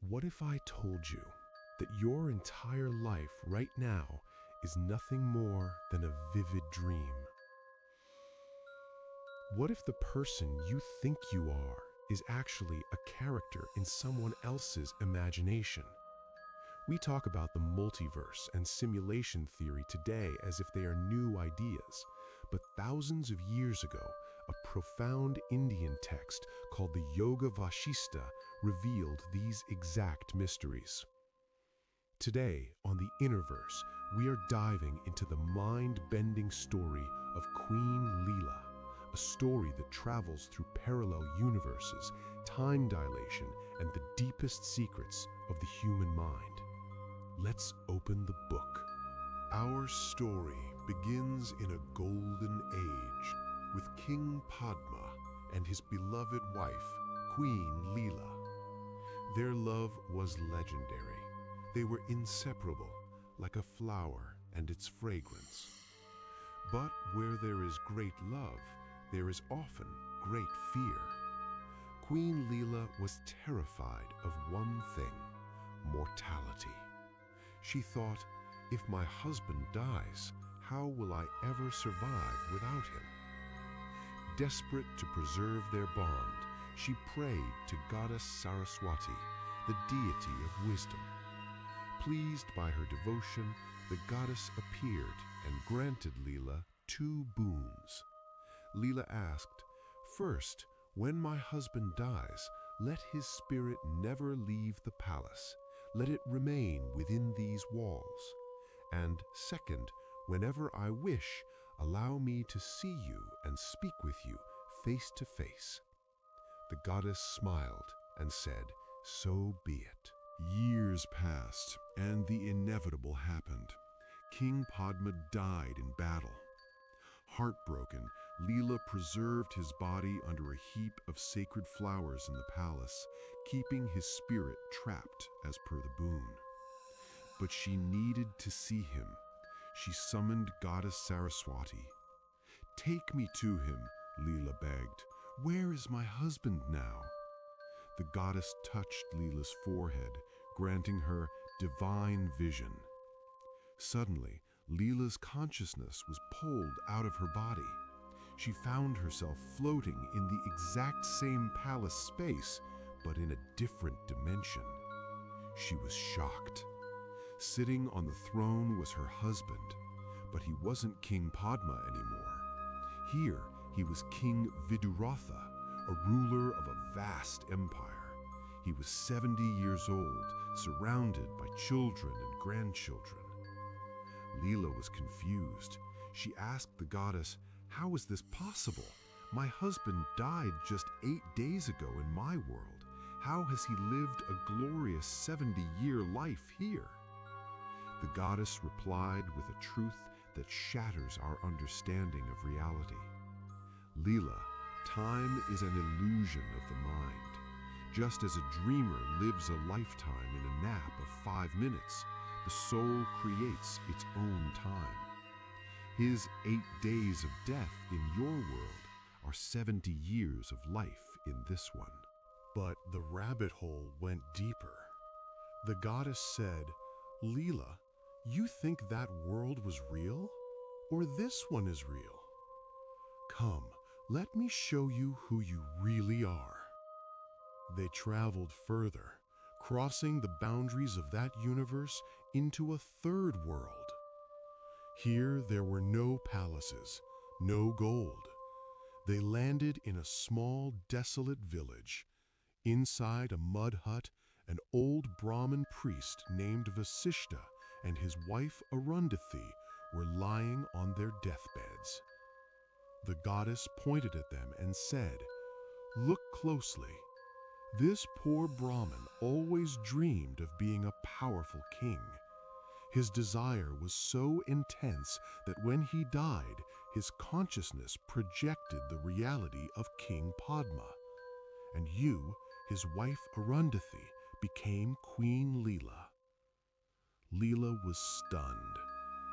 What if I told you that your entire life right now is nothing more than a vivid dream? What if the person you think you are is actually a character in someone else's imagination? We talk about the multiverse and simulation theory today as if they are new ideas, but thousands of years ago, a profound Indian text called the Yoga Vashistha revealed these exact mysteries. Today, on the Innerverse, we are diving into the mind-bending story of Queen Leela, a story that travels through parallel universes, time dilation, and the deepest secrets of the human mind. Let's open the book. Our story begins in a golden age with King Padma and his beloved wife, Queen Leela. Their love was legendary. They were inseparable, like a flower and its fragrance. But where there is great love, there is often great fear. Queen Leela was terrified of one thing: mortality. She thought, if my husband dies, how will I ever survive without him? Desperate to preserve their bond, she prayed to Goddess Saraswati, the deity of wisdom. Pleased by her devotion, the goddess appeared and granted Leela two boons. Leela asked, "First, when my husband dies, let his spirit never leave the palace. Let it remain within these walls. And second, whenever I wish, allow me to see you and speak with you face to face." The goddess smiled and said, "So be it." Years passed, and the inevitable happened. King Padma died in battle. Heartbroken, Leela preserved his body under a heap of sacred flowers in the palace, keeping his spirit trapped as per the boon. But she needed to see him. She summoned Goddess Saraswati. "Take me to him," Leela begged. "Where is my husband now?" The goddess touched Leela's forehead, granting her divine vision. Suddenly, Leela's consciousness was pulled out of her body. She found herself floating in the exact same palace space, but in a different dimension. She was shocked. Sitting on the throne was her husband, but he wasn't King Padma anymore. Here, he was King Viduratha, a ruler of a vast empire. He was 70 years old, surrounded by children and grandchildren. Leela was confused. She asked the goddess, "How is this possible? My husband died just 8 days ago in my world. How has he lived a glorious 70-year life here?" The goddess replied with a truth that shatters our understanding of reality. "Leela, time is an illusion of the mind. Just as a dreamer lives a lifetime in a nap of 5 minutes, the soul creates its own time. His 8 days of death in your world are 70 years of life in this one." But the rabbit hole went deeper. The goddess said, "Leela, you think that world was real? Or this one is real? Come, let me show you who you really are." They traveled further, crossing the boundaries of that universe into a third world. Here there were no palaces, no gold. They landed in a small, desolate village. Inside a mud hut, an old Brahmin priest named Vashistha and his wife Arundhati were lying on their deathbeds. The goddess pointed at them and said, "Look closely. This poor Brahmin always dreamed of being a powerful king. His desire was so intense that when he died, his consciousness projected the reality of King Padma. And you, his wife Arundhati, became Queen Leela." Leela was stunned.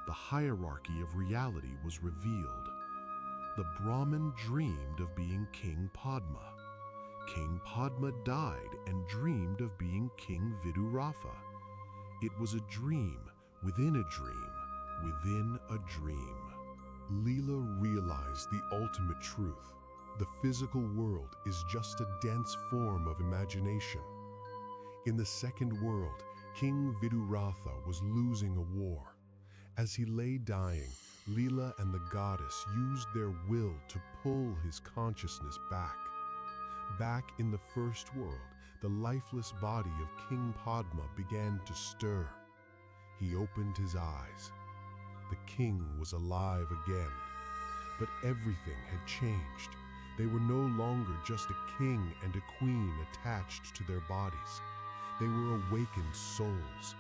The hierarchy of reality was revealed. The Brahmin dreamed of being King Padma. King Padma died and dreamed of being King Vidurātha. It was a dream within a dream within a dream. Leela realized the ultimate truth. The physical world is just a dense form of imagination. In the second world, King Vidurātha was losing a war. As he lay dying, Leela and the goddess used their will to pull his consciousness back. Back in the first world, the lifeless body of King Padma began to stir. He opened his eyes. The king was alive again. But everything had changed. They were no longer just a king and a queen attached to their bodies. They were awakened souls.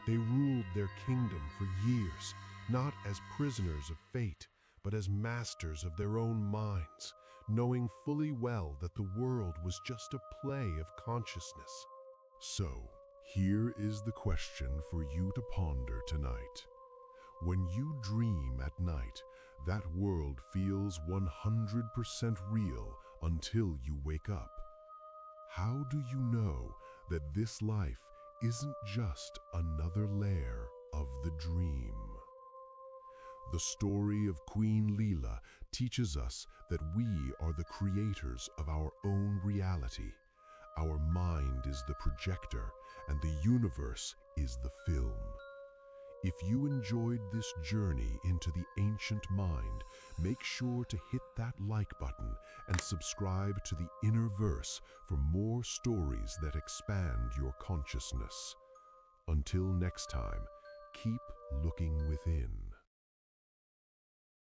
They ruled their kingdom for years, not as prisoners of fate, but as masters of their own minds, knowing fully well that the world was just a play of consciousness. So, here is the question for you to ponder tonight. When you dream at night, that world feels 100% real until you wake up. How do you know that this life isn't just another layer of the dream? The story of Queen Leela teaches us that we are the creators of our own reality. Our mind is the projector, and the universe is the film. If you enjoyed this journey into the ancient mind, make sure to hit that like button and subscribe to the Inner Verse for more stories that expand your consciousness. Until next time, keep looking within.